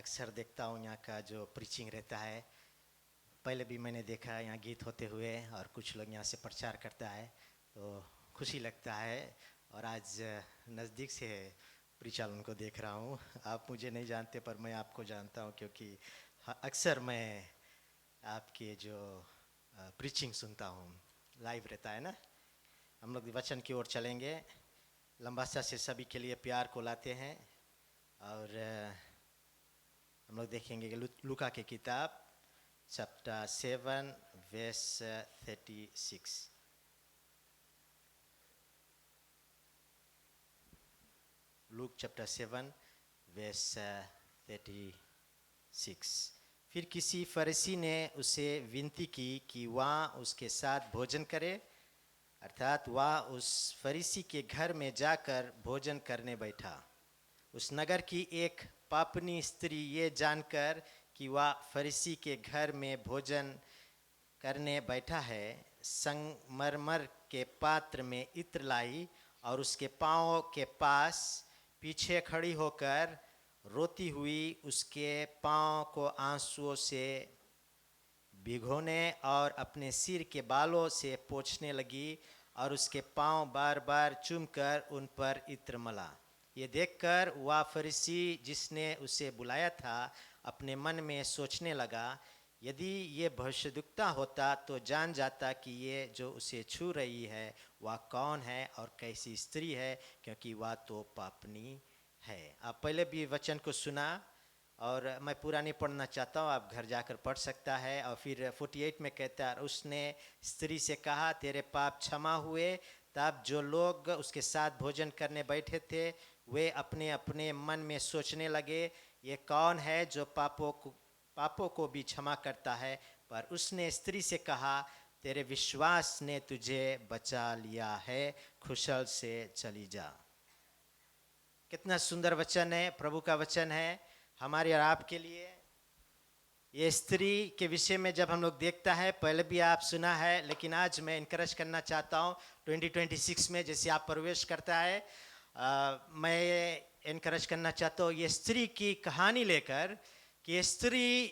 अक्सर देखता हूँ यहाँ का जो प्रीचिंग रहता है। पहले भी मैंने देखा यहाँ गीत होते हुए और कुछ लोग यहाँ से प्रचार करता है, तो खुशी लगता है। और आज नज़दीक से परिचालन को देख रहा हूँ। आप मुझे नहीं जानते पर मैं आपको जानता हूँ, क्योंकि अक्सर मैं आपके जो प्रीचिंग सुनता हूँ, लाइव रहता है ना। हम लोग वचन की ओर चलेंगे। लंबा सा से सभी के लिए प्यार को लाते हैं और हम लोग देखेंगे लूका की किताब chapter 7 verse 36। Luke chapter 7 verse 36। फिर किसी फरीसी ने उसे विनती की कि वह उसके साथ भोजन करे, अर्थात वह उस फरीसी के घर में जाकर भोजन करने बैठा। उस नगर की एक पापनी स्त्री ये जानकर कि वह फरीसी के घर में भोजन करने बैठा है, संगमरमर के पात्र में इत्र लाई और उसके पाँव के पास पीछे खड़ी होकर रोती हुई उसके पाँव को आंसुओं से भिगोने और अपने सिर के बालों से पोंछने लगी और उसके पाँव बार बार चूमकर उन पर इत्र मला। ये देखकर वह फरीसी जिसने उसे बुलाया था अपने मन में सोचने लगा, यदि ये भविष्यद्वक्ता होता तो जान जाता कि ये जो उसे छू रही है वह कौन है और कैसी स्त्री है, क्योंकि वह तो पापनी है। आप पहले भी वचन को सुना और मैं पूरा नहीं पढ़ना चाहता हूँ, आप घर जाकर पढ़ सकता है। और फिर 48 में कहता है, उसने स्त्री से कहा, तेरे पाप क्षमा हुए। तब जो लोग उसके साथ भोजन करने बैठे थे वे अपने अपने मन में सोचने लगे, ये कौन है जो पापों को भी क्षमा करता है। पर उसने स्त्री से कहा, तेरे विश्वास ने तुझे बचा लिया है, कुशल से चली जा। कितना सुंदर वचन है, प्रभु का वचन है हमारे और आपके लिए। ये स्त्री के विषय में जब हम लोग देखता है, पहले भी आप सुना है, लेकिन आज मैं इनकरेज करना चाहता हूँ 2026 में जैसे आप प्रवेश करता है, मैं इनकरेज करना चाहता हूँ ये स्त्री की कहानी लेकर कि ये स्त्री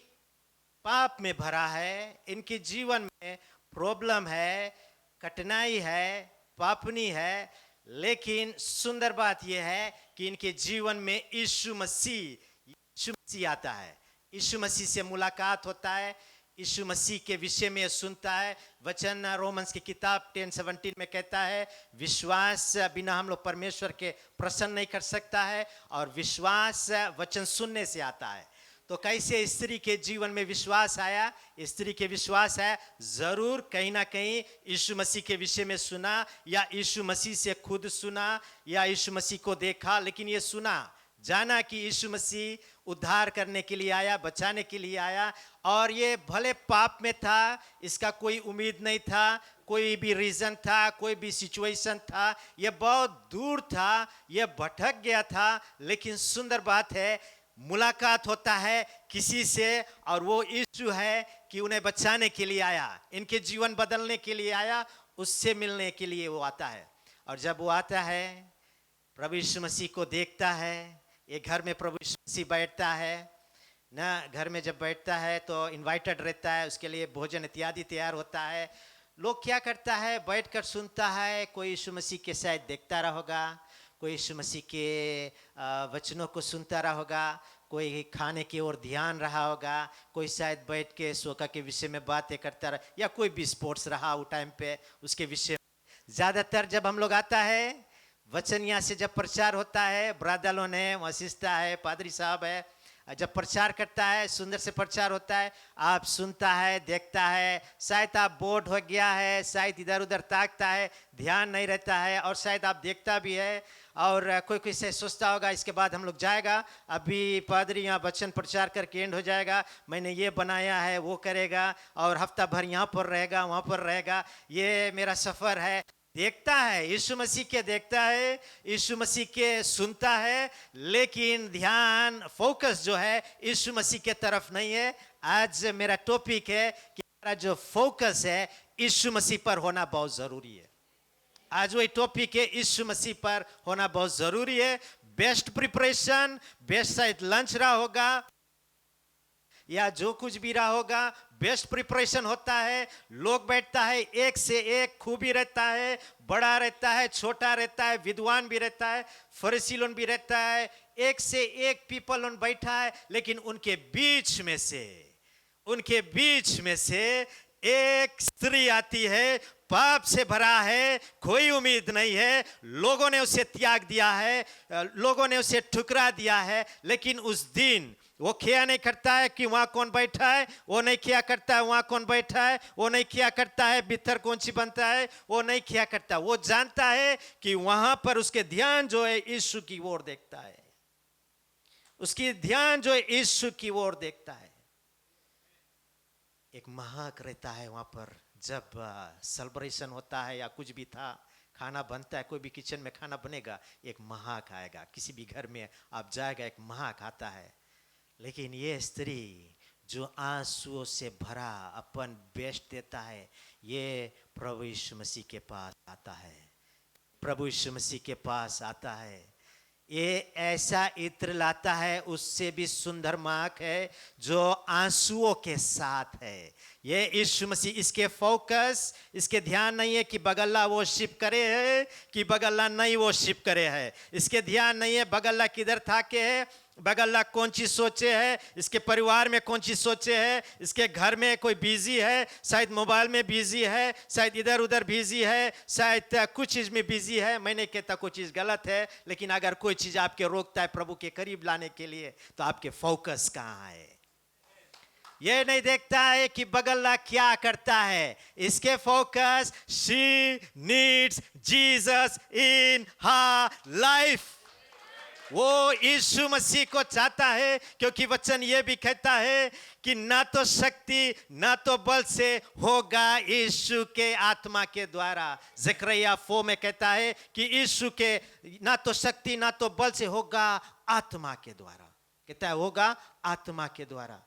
पाप में भरा है, इनके जीवन में प्रॉब्लम है, कठिनाई है, पापनी है, लेकिन सुंदर बात यह है कि इनके जीवन में यीशु मसीह आता है। यीशु मसीह से मुलाकात होता है, यीशु मसीह के विषय में सुनता है। वचन रोमन्स की किताब 10:17 में कहता है, विश्वास बिना हम लोग परमेश्वर के प्रसन्न नहीं कर सकता है, और विश्वास वचन सुनने से आता है। तो कैसे स्त्री के जीवन में विश्वास आया? स्त्री के विश्वास है जरूर कहीं ना कहीं यीशु मसीह के विषय में सुना, या यीशु मसीह से खुद सुना, या यीशु मसीह को देखा, लेकिन ये सुना जाना कि यीशु मसीह उद्धार करने के लिए आया, बचाने के लिए आया। और ये भले पाप में था, इसका कोई उम्मीद नहीं था, कोई भी रीजन था, कोई भी सिचुएशन था, ये बहुत दूर था, ये भटक गया था। लेकिन सुंदर बात है, मुलाकात होता है किसी से, और वो यीशु है कि उन्हें बचाने के लिए आया, इनके जीवन बदलने के लिए आया, उससे मिलने के लिए वो आता है। और जब वो आता है, प्रभु यीशु मसीह को देखता है, ये घर में प्रभु यीशु मसीह बैठता है ना, घर में जब बैठता है तो इनवाइटेड रहता है, उसके लिए भोजन इत्यादि तैयार होता है। लोग क्या करता है, बैठकर सुनता है, कोई यीशु मसीह के शायद देखता रहा होगा, कोई यीशु मसीह के वचनों को सुनता रहा होगा, कोई खाने की ओर ध्यान रहा होगा, कोई शायद बैठ के सोका के विषय में बातें करता रहा, या कोई भी स्पोर्ट्स रहा उस टाइम पे उसके विषय में। ज़्यादातर जब हम लोग आता है, वचन यहाँ से जब प्रचार होता है, ब्रादलों ने वशिष्ठा है, पादरी साहब है, जब प्रचार करता है, सुंदर से प्रचार होता है, आप सुनता है, देखता है, शायद आप बोर्ड हो गया है, शायद इधर उधर ताकता है, ध्यान नहीं रहता है, और शायद आप देखता भी है, और कोई से सोचता होगा इसके बाद हम लोग जाएगा, अभी पादरी यहाँ वचन प्रचार करके एंड हो जाएगा, मैंने ये बनाया है, वो करेगा, और हफ्ता भर यहाँ पर रहेगा, वहाँ पर रहेगा, ये मेरा सफ़र है। देखता है, यीशु मसीह के देखता है, यीशु मसीह के सुनता है, लेकिन ध्यान फोकस जो है यीशु मसीह के तरफ नहीं है। आज मेरा टॉपिक है कि मेरा जो फोकस है यीशु मसीह पर होना बहुत ज़रूरी है। आज वही टॉपिक है, यीशु मसीह पर होना बहुत ज़रूरी है। बेस्ट प्रिपरेशन, बेस्ट शायद लंच रहा होगा, या जो कुछ भी रहा होगा, बेस्ट प्रिपरेशन होता है, लोग बैठता है, एक से एक खूबी रहता है, बड़ा रहता है, छोटा रहता है, विद्वान भी रहता है, फरीसी लोग भी रहता है, एक से एक पीपल लोग बैठा है, लेकिन उनके बीच में से एक स्त्री आती है, पाप से भरा है, कोई उम्मीद नहीं है, लोगों ने उसे त्याग दिया है, लोगों ने उसे ठुकरा दिया है, लेकिन उस दिन वो क्या नहीं करता है कि वहां कौन बैठा है, वो नहीं क्या करता है वहां कौन बैठा है, वो नहीं क्या करता है भीतर कौन सी बनता है, वो नहीं क्या करता, वो जानता है कि वहां पर उसके ध्यान जो है यीशु की ओर देखता है, उसकी ध्यान जो है यीशु की ओर देखता है। एक महक रहता है वहां पर, जब सेलिब्रेशन होता है या कुछ भी था, खाना बनता है, कोई भी किचन में खाना बनेगा, एक महक आएगा, किसी भी घर में आप जाएगा एक महक आता है। लेकिन ये स्त्री जो आंसुओं से भरा अपन बेस्ट देता है, ये प्रभु यीशु मसीह के पास आता है, प्रभु यीशु मसीह के पास आता है, ये ऐसा इत्र लाता है, उससे भी सुंदर महक है जो आंसुओं के साथ है। ये यीशु मसीह, इसके फोकस, इसके ध्यान नहीं है कि बगल्ला वो शिप करे है कि बगल्ला नहीं वो शिप करे है, इसके ध्यान नहीं है बगल्ला किधर था के है, बगल्ला कौन चीज सोचे है, इसके परिवार में कौन चीज सोचे है, इसके घर में कोई बिजी है, शायद मोबाइल में बिजी है, शायद इधर उधर बिजी है, शायद कुछ चीज में बिजी है। मैं नहीं कहता कोई चीज गलत है, लेकिन अगर कोई चीज आपके रोकता है प्रभु के करीब लाने के लिए, तो आपके फोकस कहाँ है? ये नहीं देखता है कि बगल्ला क्या करता है, इसके focus, she needs Jesus in her life. वो यीशु मसीह को चाहता है, क्योंकि वचन ये भी कहता है कि ना तो शक्ति ना तो बल से होगा, यीशु के आत्मा के द्वारा। ज़करिया 4 में कहता है कि यीशु के ना तो शक्ति ना तो बल से होगा, आत्मा के द्वारा, कहता है होगा आत्मा के द्वारा।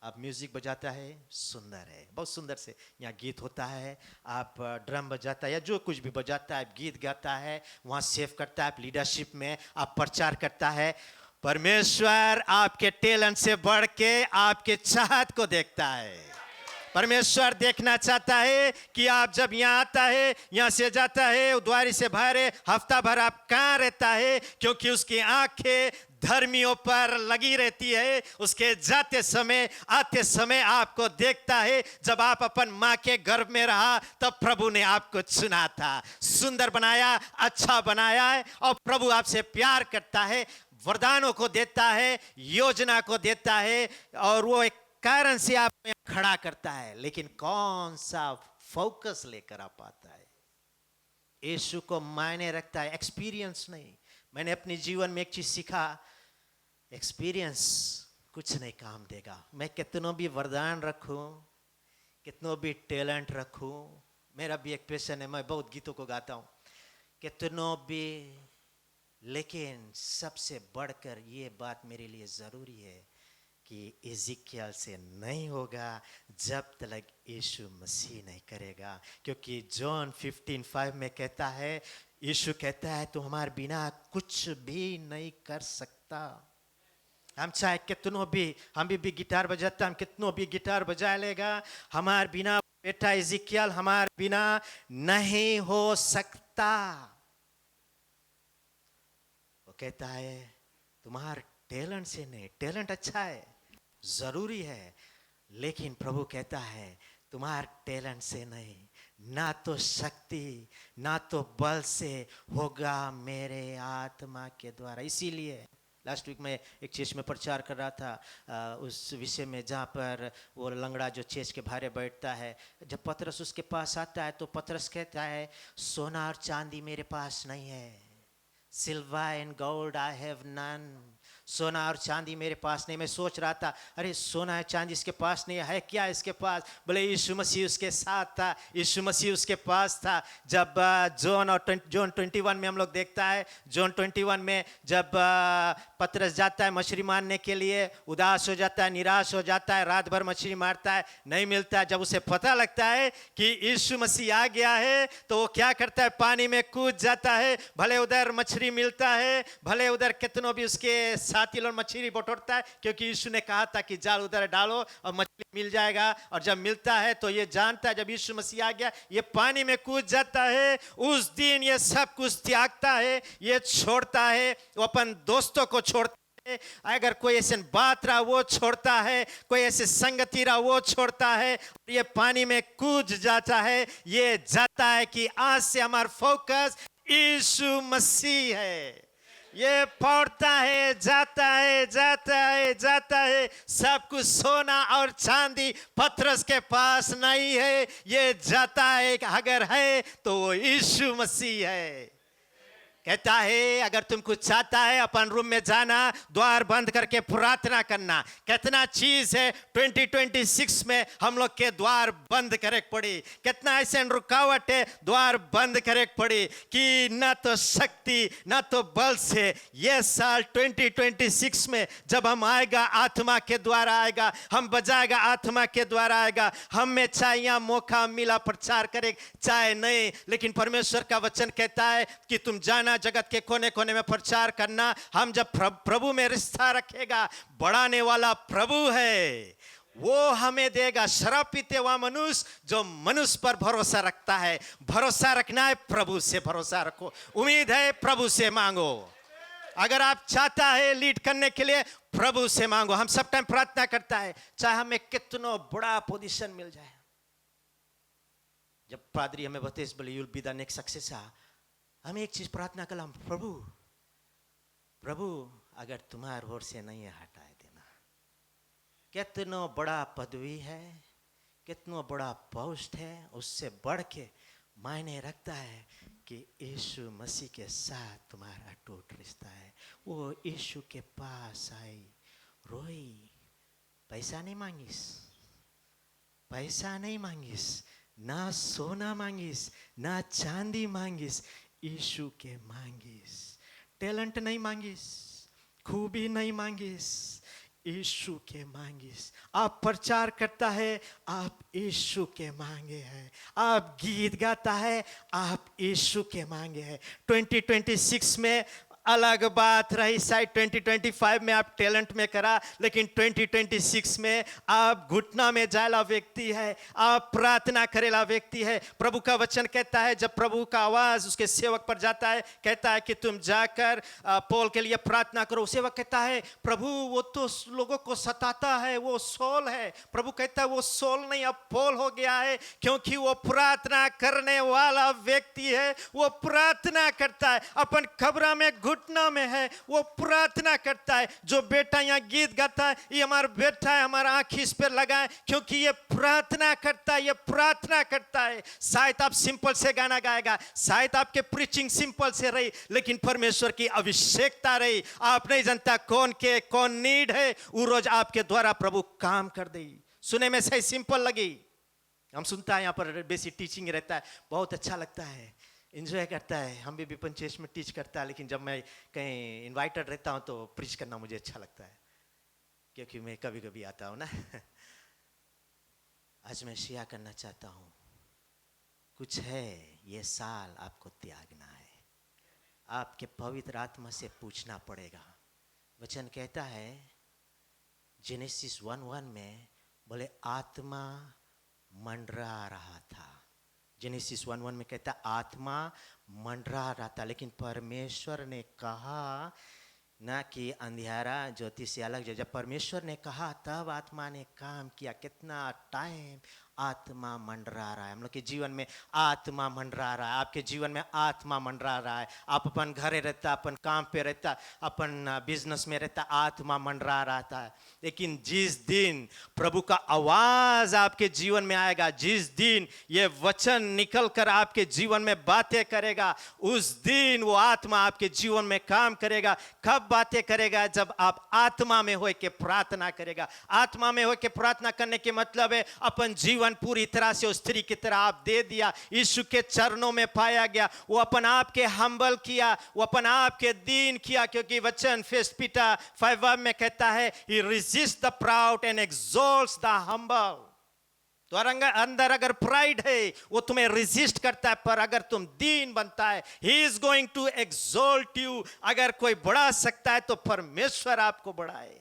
आप म्यूजिक बजाता है, सुंदर है, बहुत सुंदर से यहाँ गीत होता है, आप ड्रम बजाता है या जो कुछ भी बजाता है, गीत गाता है, वहाँ सेव करता है, आप लीडरशिप में आप प्रचार करता है। परमेश्वर आपके टैलेंट से बढ़ के आपके चाहत को देखता है। परमेश्वर देखना चाहता है कि आप जब यहाँ आता है, यहाँ से जाता है, द्वारी से बाहर है, हफ्ता भर आप कहाँ रहता है, क्योंकि उसकी आंखें धर्मियों पर लगी रहती है, उसके जाते समय आते समय आपको देखता है। जब आप अपन माँ के गर्भ में रहा, तब प्रभु ने आपको चुना था, सुंदर बनाया, अच्छा बनाया है, और प्रभु आपसे प्यार करता है, वरदानों को देता है, योजना को देता है, और वो एक कारण से आपको यहाँ खड़ा करता है। लेकिन कौन सा फोकस लेकर आप आता है? यीशु को मायने रखता है, एक्सपीरियंस नहीं। मैंने अपने जीवन में एक चीज सीखा, एक्सपीरियंस कुछ नहीं काम देगा। मैं कितनों भी वरदान रखूं, कितनों भी टैलेंट रखूं, मेरा भी एक पैशन है, मैं बहुत गीतों को गाता हूं, कितनों भी, लेकिन सबसे बढ़कर ये बात मेरे लिए जरूरी है कि इज़िकियल से नहीं होगा जब तक यीशु मसीह नहीं करेगा। क्योंकि जॉन 15:5 में कहता है, यीशु कहता है, तो हमारे बिना कुछ भी नहीं कर सकता। हम चाहे कितनों भी, हम भी गिटार बजाता, हम कितनों भी गिटार बजा लेगा, हमारे बिना बेटा इज़िकियल हमारे बिना नहीं हो सकता। वो कहता है तुम्हारे टैलेंट से नहीं, टैलेंट अच्छा है, जरूरी है, लेकिन प्रभु कहता है तुम्हारे टैलेंट से नहीं, ना तो शक्ति ना तो बल से होगा, मेरे आत्मा के द्वारा। इसीलिए लास्ट वीक में एक चर्च में प्रचार कर रहा था उस विषय में, जहाँ पर वो लंगड़ा जो चर्च के बाहर बैठता है, जब पतरस उसके पास आता है तो पतरस कहता है, सोना और चांदी मेरे पास नहीं है, silver and gold I have none, सोना और चांदी मेरे पास नहीं। मैं सोच रहा था, अरे सोना है चांदी इसके पास नहीं है, क्या इसके पास? बोले यीशु मसीह उसके साथ था, यीशु मसीह उसके पास था। जब जॉन 21 में हम लोग देखता है, जॉन 21 में जब पतरस जाता है मछली मारने के लिए, उदास हो जाता है, निराश हो जाता है, रात भर मछली मारता है, नहीं मिलता है। जब उसे पता लगता है कि यीशु मसीह आ गया है तो वो क्या करता है, पानी में कूद जाता है। भले उधर मछली मिलता है, भले उधर कितनों भी उसके साथी लोग मछली बटोरता है, क्योंकि यीशु ने कहा था कि जाल उधर डालो और मछली मिल जाएगा। और जब मिलता है तो ये जानता है जब यीशु मसीह आ गया, ये पानी में कूद जाता है। उस दिन ये सब कुछ त्यागता है, ये छोड़ता है, वो अपन दोस्तों को छोड़ता है, अगर कोई ऐसे बात रहा वो छोड़ता है, कोई ऐसे संगति रहा वो छोड़ता है, ये पानी में कूद जाता है। ये जाता है कि आज से हमारा फोकस यीशु मसीह है। ये पौड़ता है, जाता है, जाता है, जाता है। सब कुछ सोना और चांदी पतरस के पास नहीं है, ये जाता है कि अगर है तो वो यीशु मसीह है। कहता है अगर तुम कुछ चाहता है अपन रूम में जाना, द्वार बंद करके प्रार्थना करना। कितना चीज है 2026 में हम लोग के द्वार बंद करे पड़ी, कितना ऐसे रुकावट है द्वार बंद करे पड़ी कि ना तो शक्ति ना तो बल से। ये साल 2026 में जब हम आएगा आत्मा के द्वारा आएगा, हम बजाएगा आत्मा के द्वारा आएगा। हम में चाहे यहाँ मौका मिला प्रचार करे चाहे नहीं, लेकिन परमेश्वर का वचन कहता है कि तुम जाना जगत के कोने कोने में प्रचार करना। हम जब प्रभु में रिश्ता रखेगा, बढ़ाने वाला प्रभु है, वो हमें देगा। शराब पीते हुआ मनुष्य जो मनुष्य पर भरोसा रखता है, भरोसा रखना है प्रभु से भरोसा रखो, उम्मीद है प्रभु से मांगो। अगर आप चाहता है लीड करने के लिए प्रभु से मांगो। हम सब टाइम प्रार्थना करता है चाहे हमें कितना बड़ा पोजीशन मिल जाए। जब पादरी हमें बताइए बोले you will be the next successor, हम एक चीज प्रार्थना कलाम, प्रभु प्रभु अगर तुम्हारे ओर से नहीं हटाए देना। कितना बड़ा पदवी है, कितना बड़ा पोस्ट है, उससे बढ़ के मायने रखता है कि यीशु मसीह के साथ तुम्हारा अटूट रिश्ता है। वो यीशु के पास आई, रोई, पैसा नहीं मांगिस, पैसा नहीं मांगिस, ना सोना मांगिस, ना चांदी मांगिस, यीशु के मांगिस। टैलेंट नहीं मांगिस, खूबी नहीं मांगिस, यीशु के मांगिस। आप प्रचार करता है, आप यीशु के मांगे हैं। आप गीत गाता है, आप यीशु के मांगे हैं। 2026 में अलग बात रही, शायद 2025 में आप टैलेंट में करा, लेकिन 2026 में आप घुटना में जाला व्यक्ति है, आप प्रार्थना करेला व्यक्ति है। प्रभु का वचन कहता है जब प्रभु का आवाज उसके सेवक पर जाता है, कहता है कि तुम जाकर पौल के लिए प्रार्थना करो। सेवक कहता है प्रभु वो तो लोगों को सताता है, वो सौल है। प्रभु कहता है वो सौल नहीं अब पौल हो गया है, क्योंकि वो प्रार्थना करने वाला व्यक्ति है। वो प्रार्थना करता है, अपन खबरा में घुटना में है, वो प्रार्थना करता है। जो बेटा यहाँ गीत गाता है, ये हमारा बेटा है, हमारा आंख इस पर लगाए, क्योंकि ये प्रार्थना करता है, ये प्रार्थना करता है। शायद आप सिंपल से गाना गाएगा, शायद आपके प्रीचिंग सिंपल से रही, लेकिन परमेश्वर की अभिषेकता रही। आप नहीं जानता कौन नीड है, वो रोज आपके द्वारा प्रभु काम कर दे। सुने में सही सिंपल लगी, हम सुनता है यहाँ पर बेसिक टीचिंग रहता है, बहुत अच्छा लगता है, इंजॉय करता है। हम भी विपन चेस में टीच करता है, लेकिन जब मैं कहीं इनवाइटेड रहता हूँ तो प्रीच करना मुझे अच्छा लगता है, क्योंकि मैं कभी कभी आता हूँ ना। आज मैं शेयर करना चाहता हूँ, कुछ है ये साल आपको त्यागना है, आपके पवित्र आत्मा से पूछना पड़ेगा। वचन कहता है जेनेसिस 1:1 में, बोले आत्मा मंडरा रहा था। जेनेसिस 1:1 में कहता आत्मा मंडरा रहा था, लेकिन परमेश्वर ने कहा ना कि अंधियारा ज्योति से अलग। जब परमेश्वर ने कहा तब आत्मा ने काम किया। कितना टाइम आत्मा मंडरा रहा है, हम लोग के जीवन में आत्मा मंडरा रहा है, आपके जीवन में आत्मा मंडरा रहा है। आप अपन घरे रहता, अपन काम पे रहता, अपन बिजनेस में रहता, आत्मा मंडरा रहा था। लेकिन जिस दिन प्रभु का आवाज आपके जीवन में आएगा, जिस दिन ये वचन निकल कर आपके जीवन में बातें करेगा, उस दिन वो आत्मा आपके जीवन में काम करेगा। कब बातें करेगा? जब आप आत्मा में हो के प्रार्थना करेगा। आत्मा में हो के प्रार्थना करने के मतलब है अपन जीवन जीवन पूरी तरह से उस स्त्री की तरह आप दे दिया, यीशु के चरणों में पाया गया। वो अपन आप के हम्बल किया, वो अपन आप के दीन किया, क्योंकि वचन फर्स्ट पीटर 5 में कहता है, he resist the proud and exalts the humble. तो अंदर अगर प्राइड है वो तुम्हें रेजिस्ट करता है, पर अगर तुम दीन बनता है, he is going to exalt you. अगर कोई बढ़ा सकता है तो परमेश्वर आपको बढ़ाए।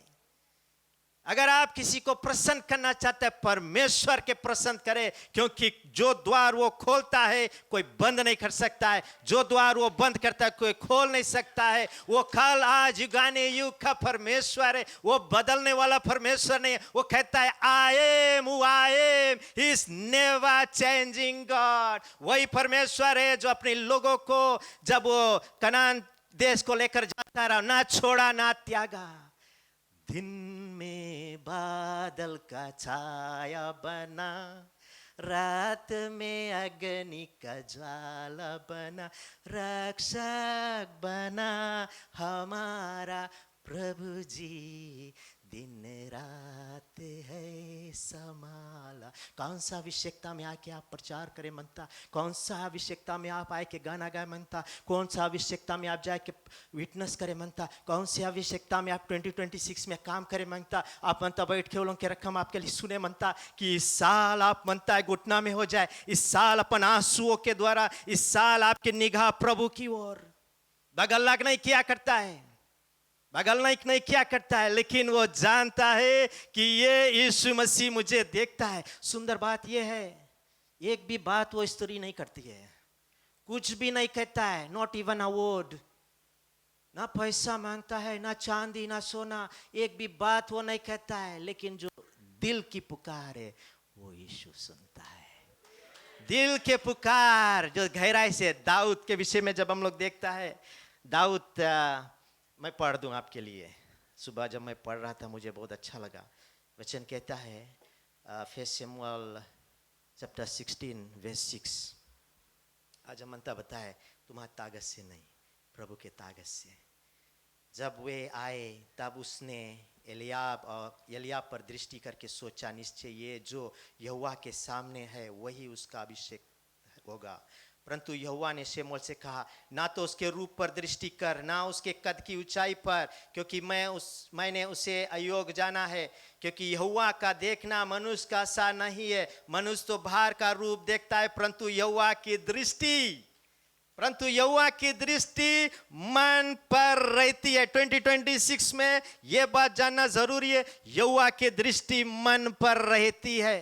अगर आप किसी को प्रसन्न करना चाहते हैं, परमेश्वर के प्रसन्न करें, क्योंकि जो द्वार वो खोलता है कोई बंद नहीं कर सकता है, जो द्वार वो बंद करता है कोई खोल नहीं सकता है। वो कल आज युगाने युग का परमेश्वर है, वो बदलने वाला परमेश्वर नहीं है। वो कहता है I am who I am, he is never changing God. वही परमेश्वर है जो अपने लोगों को जब वो कनान देश को लेकर जाता रहा, ना छोड़ा ना त्यागा। दिन में बादल का छाया बना, रात में अग्नि का ज्वाला बना, रक्षक बना हमारा प्रभु जी, दिन रात है समाला। कौन सा आवश्यकता में आके आप प्रचार करें मनता, कौन सा आवश्यकता में आप आए के गाना गाए मनता, कौन सा आवश्यकता में आप जाए के विटनेस करें मनता, कौन सी आवश्यकता में आप 2026 में काम करें मनता। आप मनता बैठ के उलों के रकम आपके लिए सुने मनता कि इस साल आप मनता है घुटना में हो जाए, इस साल अपन आंसुओं के द्वारा, इस साल आपकी निगाह प्रभु की ओर। बगल लग नहीं किया करता है, बगल नहीं क्या करता है, लेकिन वो जानता है कि ये यीशु मसीह मुझे देखता है। सुंदर बात ये है, एक भी बात वो स्त्री नहीं करती है, कुछ भी नहीं कहता है, नॉट इवन अ वर्ड। ना पैसा मांगता है, ना चांदी ना सोना, एक भी बात वो नहीं कहता है, लेकिन जो दिल की पुकार है वो यीशु सुनता है। दिल के पुकार जो गहराई से, दाऊद के विषय में जब हम लोग देखता है, दाऊद, मैं पढ़ दूं आपके लिए। सुबह जब मैं पढ़ रहा था मुझे बहुत अच्छा लगा। वचन कहता है, फर्स्ट शमूएल चैप्टर 16 वर्स 6, आज मनता बताए तुम्हारी ताकत से नहीं, प्रभु के ताकत से। जब वे आए तब उसने एलियाब पर दृष्टि करके सोचा, निश्चय ये जो यहोवा के सामने है वही उसका अभिषेक होगा। परंतु यहोवा ने शमूएल से कहा, ना तो उसके रूप पर दृष्टि कर, ना उसके कद की ऊंचाई पर, क्योंकि मैंने उसे अयोग्य जाना है। क्योंकि यहोवा का देखना मनुष्य का सा नहीं है, मनुष्य तो बाहर का रूप देखता है, परंतु यहोवा की दृष्टि मन पर रहती है। 2026 में यह बात जानना जरूरी है, यहोवा की दृष्टि मन पर रहती है।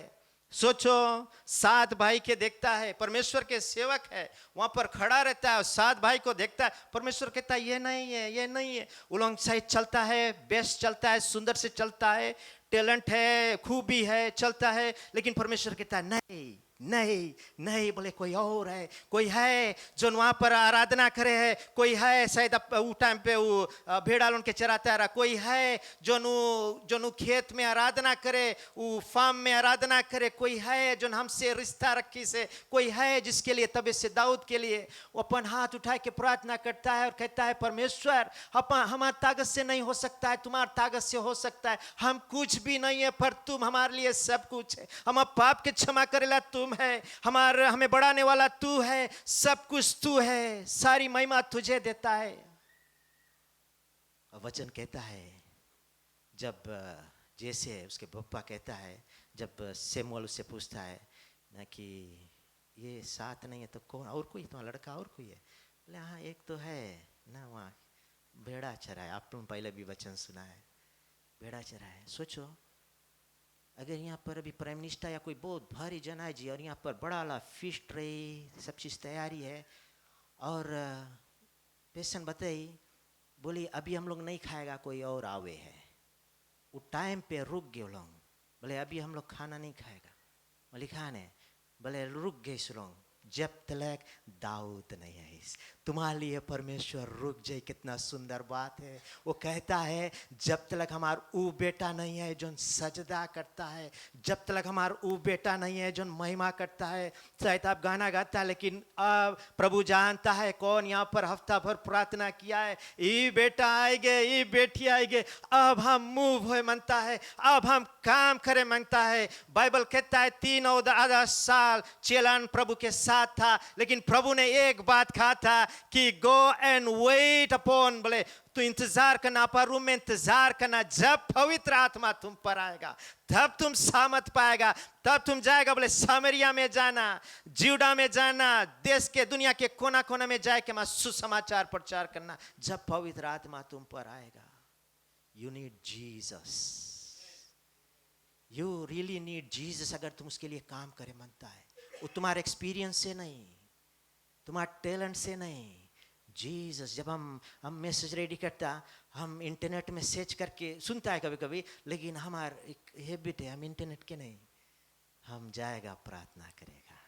सोचो, 7 भाई के देखता है, परमेश्वर के सेवक है, वहां पर खड़ा रहता है, 7 भाई को देखता है, परमेश्वर कहता है ये नहीं है, ये नहीं है। उलंग सही चलता है, बेस्ट चलता है, सुंदर से चलता है, टैलेंट है, खूबी है, चलता है, लेकिन परमेश्वर कहता है नहीं नहीं नहीं, बोले कोई और है, कोई है जो वहां पर आराधना करे है, कोई है शायद वो टाइम पे वो भेड़ा के चराता रहा, कोई है जो खेत में आराधना करे, वो फार्म में आराधना करे, कोई है जो हमसे रिश्ता रखी से, कोई है जिसके लिए तबे से दाऊद के लिए वो अपन हाथ उठा के प्रार्थना करता है और कहता है परमेश्वर हमारी ताकत से नहीं हो सकता है, तुम्हारी ताकत से हो सकता है, हम कुछ भी नहीं है पर तुम हमारे लिए सब कुछ है, हम पाप के क्षमा करेला तुम है, हमें बढ़ाने वाला तू है, सब कुछ तू है, सारी महिमा तुझे देता है। वचन कहता है जब जैसे उसके पप्पा कहता है, जब शमूएल उससे पूछता है ना कि ये 7 नहीं है तो कौन और कोई, तुम्हारा लड़का और कोई है? बोले हाँ एक तो है ना, वहाँ भेड़ा चरा है, आप पहले भी वचन सुना है, भेड़ा चरा है। सोचो अगर यहाँ पर अभी प्राइम मिनिस्टर या कोई बहुत भारी जन है जी, और यहाँ पर बड़ा वाला फिस्ट रही, सब चीज़ तैयारी है, और पेशेंट बताई बोली अभी हम लोग नहीं खाएगा, कोई और आवे है, वो टाइम पे रुक गए लोग, बोले अभी हम लोग खाना नहीं खाएगा, बोले खाने, बोले रुक गए लोग, जब तक दाऊद नहीं है। तुम्हारे लिए परमेश्वर रुक जाए, कितना सुंदर बात है। वो कहता है जब तक हमारा ऊ बेटा नहीं है जो सजदा करता है, जब तक हमारा ऊ बेटा नहीं है जो महिमा करता है। शायद आप गाना गाता है, लेकिन अब प्रभु जानता है कौन यहाँ पर हफ्ता भर प्रार्थना किया है, ये बेटा आएंगे, ये बेटी आएंगे, अब हम मूव हो मांगता है, अब हम काम करे मांगता है। बाइबल कहता है 3 और आधा साल चेलन प्रभु के साथ था, लेकिन प्रभु ने एक बात कहा था कि गो एंड वेट अपॉन, बोले तू इंतजार करना, पर रूम में इंतजार करना, जब पवित्र आत्मा तुम पर आएगा तब तुम सामर्थ पाएगा, तब तुम जाएगा। बोले सामरिया में जाना, जिउडा में जाना, देश के दुनिया के कोना कोना में जाके मैं सुसमाचार प्रचार करना, जब पवित्र आत्मा तुम पर आएगा। You need Jesus, you really need Jesus. अगर तुम उसके लिए काम करे मानता है, वो तुम्हारे एक्सपीरियंस से नहीं, तुम्हारे टैलेंट से नहीं, जीसस। जब हम मैसेज रेडी करता, हम इंटरनेट में सर्च करके सुनता है कभी कभी, लेकिन हमारा एक हैबिट है, हम इंटरनेट के नहीं, हम जाएगा प्रार्थना करेगा,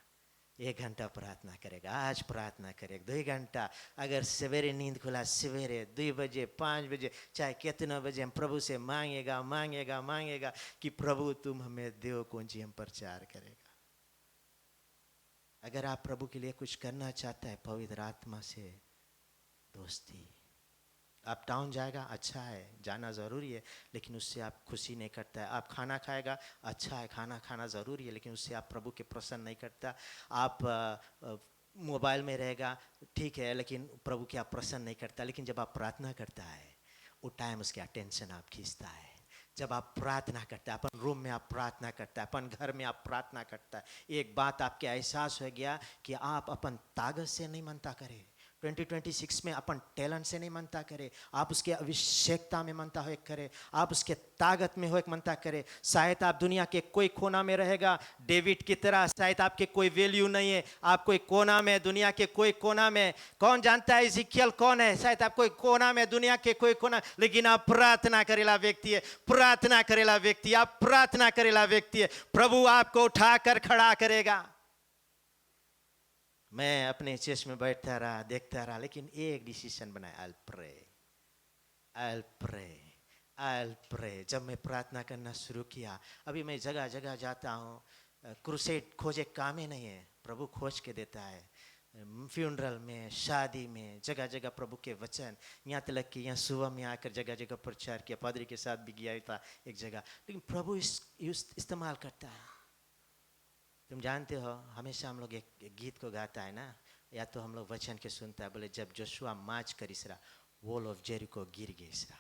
1 घंटा प्रार्थना करेगा, आज प्रार्थना करेगा 2 घंटा। अगर सवेरे नींद खुला, सवेरे 2 बजे 5 बजे चाहे कितना बजे, हम प्रभु से मांगेगा मांगेगा मांगेगा कि प्रभु तुम हमें दो, कौन सी हम प्रचार करेगा। अगर आप प्रभु के लिए कुछ करना चाहता है, पवित्र आत्मा से दोस्ती। आप टाउन जाएगा, अच्छा है, जाना ज़रूरी है, लेकिन उससे आप खुशी नहीं करता है। आप खाना खाएगा, अच्छा है, खाना खाना ज़रूरी है, लेकिन उससे आप प्रभु के प्रसन्न नहीं करता। आप मोबाइल में रहेगा, ठीक है, लेकिन प्रभु के आप प्रसन्न नहीं करता। लेकिन जब आप प्रार्थना करता है, वो टाइम उसके अटेंशन आप खींचता है। जब आप प्रार्थना करता है, अपन रूम में आप प्रार्थना करता है, अपन घर में आप प्रार्थना करता है, एक बात आपके एहसास हो गया कि आप अपन ताकत से नहीं मानता करे, 2026 में अपन टैलेंट से नहीं मानता करे, आप उसके अभिषेकता में मानता हो करे, आप उसके ताकत में हो एक मानता करे। शायद आप दुनिया के कोई कोना में रहेगा, डेविड की तरह, शायद आपके कोई वैल्यू नहीं है, आप कोई कोना में, दुनिया के कोई कोना में, कौन जानता है इज़िकियल कौन है, शायद आप कोई कोना में, दुनिया के कोई कोना, लेकिन आप प्रार्थना करेला व्यक्ति है, प्रार्थना करेला व्यक्ति, आप प्रार्थना करेला व्यक्ति है, प्रभु आपको उठाकर खड़ा करेगा। मैं अपने चर्च में बैठता रहा, देखता रहा, लेकिन एक डिसीजन बनाया, I'll pray, I'll pray, I'll pray। जब मैं प्रार्थना करना शुरू किया, अभी मैं जगह जगह जाता हूँ, क्रूसेड खोजे काम ही नहीं है, प्रभु खोज के देता है। फ्यूनरल में, शादी में, जगह जगह प्रभु के वचन, यहाँ तक कि यहाँ सुबह में आकर जगह जगह प्रचार किया, पादरी के साथ भी गया था एक जगह, लेकिन प्रभु इस्तेमाल करता है। तुम जानते हो, हमेशा हम लोग एक गीत को गाता है ना, या तो हम लोग वचन के सुनता है, बोले जब जोशुआ मार्च करिसरा, वॉल ऑफ जेरिको गिर गई इसरा।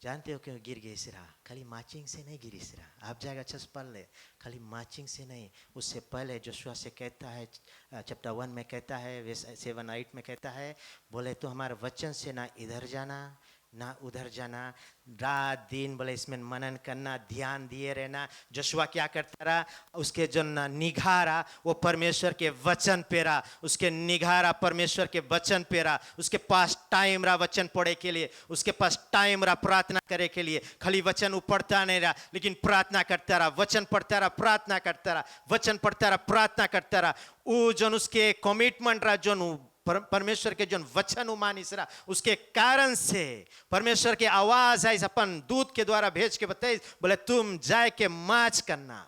जानते हो क्यों गिर गई इसरा? खाली मार्चिंग से नहीं गिरी इसरा, आप जाएगा अच्छा पढ़ ले, खाली मार्चिंग से नहीं, उससे पहले जोशुआ से कहता है, चैप्टर 1 में कहता है, 7-8 में कहता है, बोले तो हमारे वचन से ना इधर जाना ना उधर जाना, रात दिन बोले इसमें मनन करना, ध्यान दिए रहना। जोशुआ क्या करता रहा, उसके जो निगारा वो परमेश्वर के वचन पे रहा, उसके निगारा परमेश्वर के वचन पे रहा, उसके पास टाइम रहा वचन पढ़े के लिए, उसके पास टाइम रहा प्रार्थना करे के लिए। खाली वचन वो पढ़ता नहीं रहा, लेकिन प्रार्थना करता रहा, वचन पढ़ता रहा, प्रार्थना करता रहा, वचन पढ़ता रहा, प्रार्थना करता रहा। वो जो उसके कमिटमेंट रहा, जो परमेश्वर के जो वचन मानिस रहा, उसके कारण से परमेश्वर की आवाज आई, अपन दूत के द्वारा भेज के बताई, बोले तुम जाए के मार्च करना,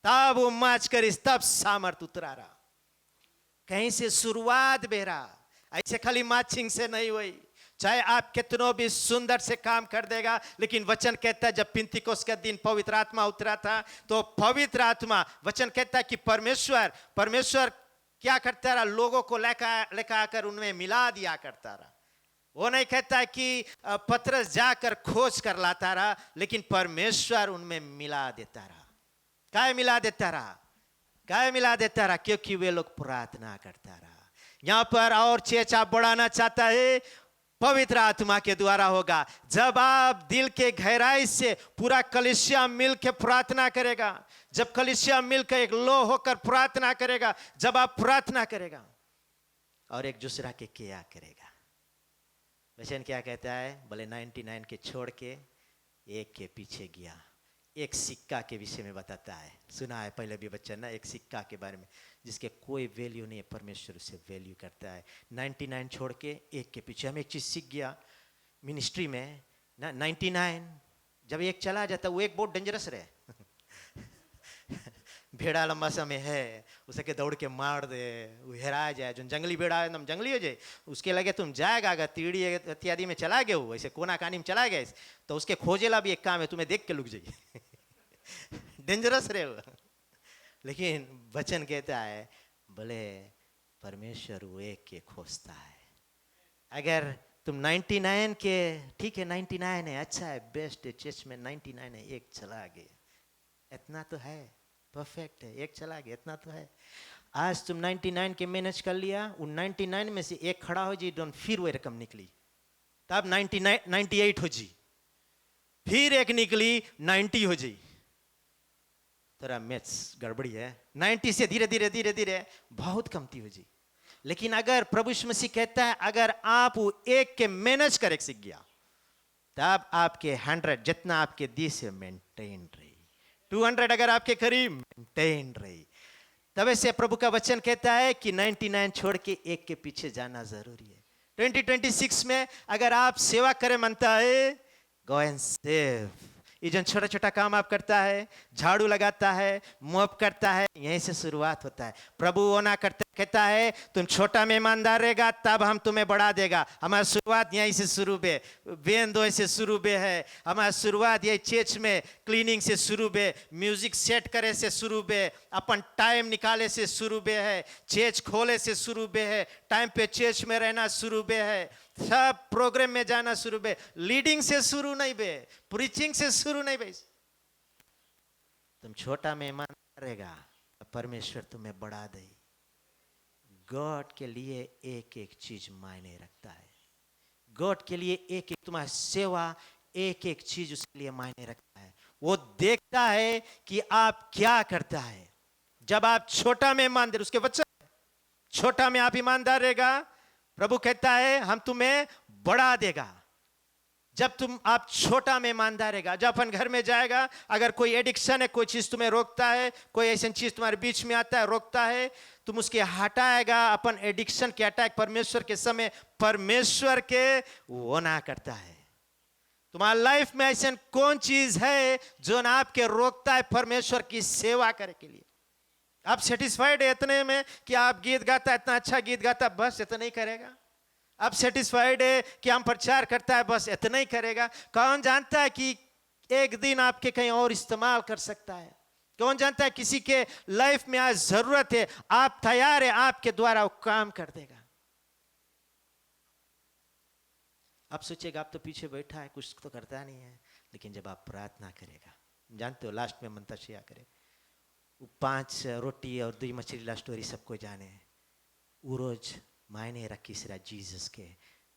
तब वो मार्च करिस, तब सामर्थ उतरा रहा। कहीं से शुरुआत बेरा, ऐसे खाली मार्चिंग से नहीं हुई। चाहे आप कितनों भी सुंदर से काम कर देगा, लेकिन वचन कहता है जब पिंतीकोस का दिन पवित्र आत्मा उतरा था, तो पवित्र आत्मा, वचन कहता है कि परमेश्वर क्या करता रहा, लोगों को लेकर आकर उनमें मिला दिया करता रहा। वो नहीं कहता है कि पतरस जाकर खोज कर लाता रहा, लेकिन परमेश्वर उनमें मिला देता रहा। क्या मिला देता रहा? क्या मिला देता रहा? क्योंकि वे लोग प्रार्थना करता रहा। यहाँ पर और चीज आप बढ़ाना चाहता है, पवित्र आत्मा के द्वारा होगा। जब आप दिल के गहराई से पूरा कलीसिया मिल के प्रार्थना करेगा, जब कलीसिया मिलकर एक लो होकर प्रार्थना करेगा, जब आप प्रार्थना करेगा और एक दूसरा के क्या करेगा। वचन क्या कहता है, बोले 99 के छोड़ के एक के पीछे गया, एक सिक्का के विषय में बताता है। सुना है पहले भी बच्चा ना, एक सिक्का के बारे में जिसके कोई वैल्यू नहीं है, परमेश्वर उसे वैल्यू करता है। 99 छोड़ के एक के पीछे। हम एक चीज़ सीख गया मिनिस्ट्री में ना, 99 जब एक चला जाता वो एक बहुत डेंजरस रहे। भेड़ा लंबा समय है, उसे के दौड़ के मार दे, वो हेरा जाए। जो जंगली भेड़ा है एकदम जंगली हो जाए, उसके लगे तुम जाएगा अगर तीड़ी इत्यादि में चला गए हो, ऐसे कोना कानी में चला गए, तो उसके खोजेला भी एक काम है, तुम्हें देख के लुक जाइए। डेंजरस रहे वो। लेकिन वचन कहता है बोले परमेश्वर वो एक के खोजता है। अगर तुम 99 के, ठीक है 99 है, अच्छा है, बेस्ट है, चर्च में 99 है, एक चला गया, इतना तो है, परफेक्ट है, एक चला गया, इतना तो है। आज तुम 99 के मैनेज कर लिया, उन 99 में से एक खड़ा हो जी, डोंट, फिर वो रकम निकली, तब 98 हो जी, फिर एक निकली 90 हो जी, तेरा मैथ्स गड़बड़ी है। 90 से धीरे धीरे धीरे धीरे बहुत कमती हो जी। लेकिन अगर प्रभु यीशु मसीह कहता है अगर आप वो एक के मैनेज कर सीख गया, तब आपके 100 जितना आपके दी से मेंटेन रही, 200 अगर आपके करीब मेंटेन रही। तब ऐसे प्रभु का वचन कहता है कि 99 छोड़ के एक के पीछे जाना जरूरी है। 2026 में अगर आप सेवा करें मनता है, गो एंड सेव। ये जो छोटा छोटा काम आप करता है, झाड़ू लगाता है, मोप करता है, यहीं से शुरुआत होता है। प्रभु वो ना करते, कहता है तुम छोटा में ईमानदार रहेगा तब हम तुम्हें बढ़ा देगा। हमारी शुरुआत यहीं से शुरू बे, बेन दो से शुरू बे है। हमारी शुरुआत यही चर्च में क्लीनिंग से शुरू बे, म्यूजिक सेट करे से शुरू बे, अपन टाइम निकाले से शुरू बे है, चर्च खोले से शुरू बे है, टाइम पे चर्च में रहना शुरू बे है, सब प्रोग्राम में जाना शुरू बे, लीडिंग से शुरू नहीं बे, प्रीचिंग से शुरू नहीं बे। तुम छोटा में ईमानदार रहेगा, परमेश्वर तुम्हें बढ़ा दे। गॉड के लिए एक एक चीज मायने रखता है। गॉड के लिए एक एक तुम्हारी सेवा, एक एक चीज उसके लिए मायने रखता है। वो देखता है कि आप क्या करता है। जब आप छोटा में ईमानदार, उसके बच्चे छोटा में आप ईमानदार रहेगा, प्रभु कहता है हम तुम्हें बढ़ा देगा। जब तुम आप छोटा में ईमानदार रहेगा, जब अपन घर में जाएगा, अगर कोई एडिक्शन है, कोई चीज तुम्हें रोकता है, कोई ऐसी चीज तुम्हारे बीच में आता है रोकता है, तुम उसके हटाएगा। अपन एडिक्शन के अटैक परमेश्वर के समय परमेश्वर के वो ना करता है। तुम्हारी लाइफ में ऐसा कौन चीज है जो ना आपके रोकता है परमेश्वर की सेवा करने के लिए? आप सेटिस्फाइड है इतने में कि आप गीत गाता, इतना अच्छा गीत गाता, बस इतना ही करेगा? आप सेटिस्फाइड है कि हम प्रचार करता है, बस इतना ही करेगा? कौन जानता है कि एक दिन आपके कहीं और इस्तेमाल कर सकता है? कौन जानता है किसी के लाइफ में आज जरूरत है, आप तैयार है, आपके द्वारा वो काम कर देगा। आप सोचेगा आप तो पीछे बैठा है, कुछ तो करता नहीं है, लेकिन जब आप प्रार्थना करेगा, जानते हो लास्ट में मंत्र शेयर करे, 5 रोटी और 2 मछली ला स्टोरी सबको जाने हैं। वो रोज मायने रखी सिरा जीसस के,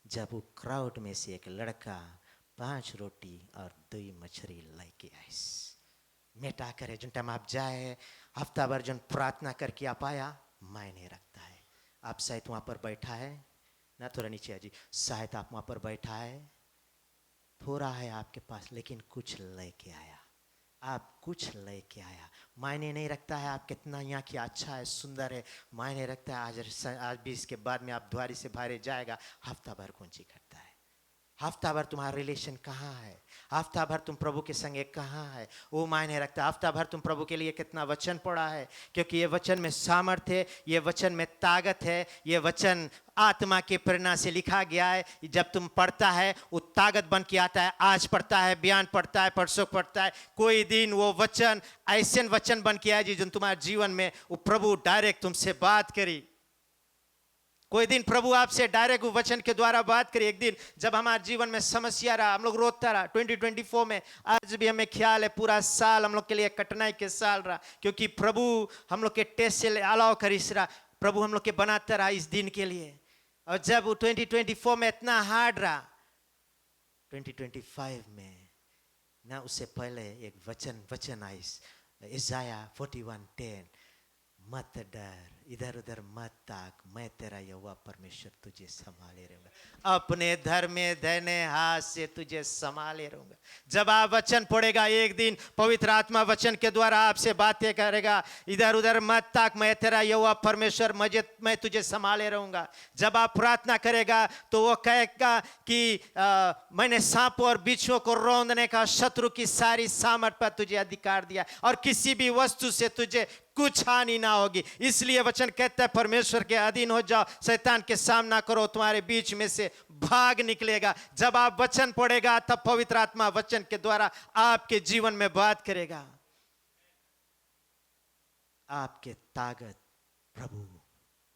जब वो क्राउड में से एक लड़का 5 रोटी और 2 मछली लेके आए, मेटा करे जो टाइम आप जाए, हफ्ता भर जो प्रार्थना करके आप आया, मायने रखता है। आप शायद वहाँ पर बैठा है ना, थोड़ा नीचे आ जी, शायद आप वहाँ पर बैठा है, थोड़ा है आपके पास, लेकिन कुछ लेके आया, आप कुछ लेके आया। मायने नहीं रखता है आप कितना यहाँ की अच्छा है, सुंदर है, मायने रखता है आज भी इसके बाद में आप द्वारी से बाहर जाएगा, हफ्ता भर कौन सी करता है, हफ्ता भर तुम्हारा रिलेशन कहाँ है, हफ्ता भर तुम प्रभु के संगे कहाँ है, वो मायने रखता है। हफ्ता भर तुम प्रभु के लिए कितना वचन पढ़ा है, क्योंकि ये वचन में सामर्थ्य है, ये वचन में ताकत है, ये वचन आत्मा के प्रेरणा से लिखा गया है। जब तुम पढ़ता है वो ताकत बन के आता है। आज पढ़ता है, बयान पढ़ता है, परसों पढ़ता है, कोई दिन वो वचन ऐसे वचन बन के आए जी जो तुम्हारे जीवन में वो प्रभु डायरेक्ट तुमसे बात करी। कोई दिन प्रभु आपसे डायरेक्ट वचन के द्वारा बात करी। एक दिन जब हमारे जीवन में समस्या रहा, हम लोग रोता रहा, 2024 में आज भी हमें ख्याल है पूरा साल हम लोग के लिए कठिनाई के साल रहा, क्योंकि प्रभु हम लोग के टेस्ट से अलाउ करिस रहा, प्रभु हम लोग के बनाता रहा इस दिन के लिए। और जब वो 2024 में इतना हार्ड रहा, 2025 में ना, उससे पहले एक वचन आई, इसाया 41:10, मत डर, इधर उधर मत ताक, मैं तेरा यहोवा परमेश्वर तुझे संभाले रहूंगा, अपने धर्म में दाहिने हाथ से तुझे संभाले रहूंगा। जब आप वचन पढ़ेगा, एक दिन पवित्र आत्मा वचन के द्वारा आपसे बातें करेगा, इधर उधर मत ताक, मैं तेरा यहोवा परमेश्वर, मैं तुझे संभाले रहूंगा। जब आप प्रार्थना करेगा तो वो कहेगा कि मैंने सांपों और बिच्छुओं को रौंदने का, शत्रु की सारी सामर्थ पर तुझे अधिकार दिया, और किसी भी वस्तु से तुझे कुछ हानि ना होगी। इसलिए वचन कहता है परमेश्वर के अधीन हो जाओ, शैतान के सामना करो, तुम्हारे बीच में से भाग निकलेगा। जब आप वचन पढ़ेगा तब पवित्र आत्मा वचन के द्वारा आपके जीवन में बात करेगा। आपके ताकत प्रभु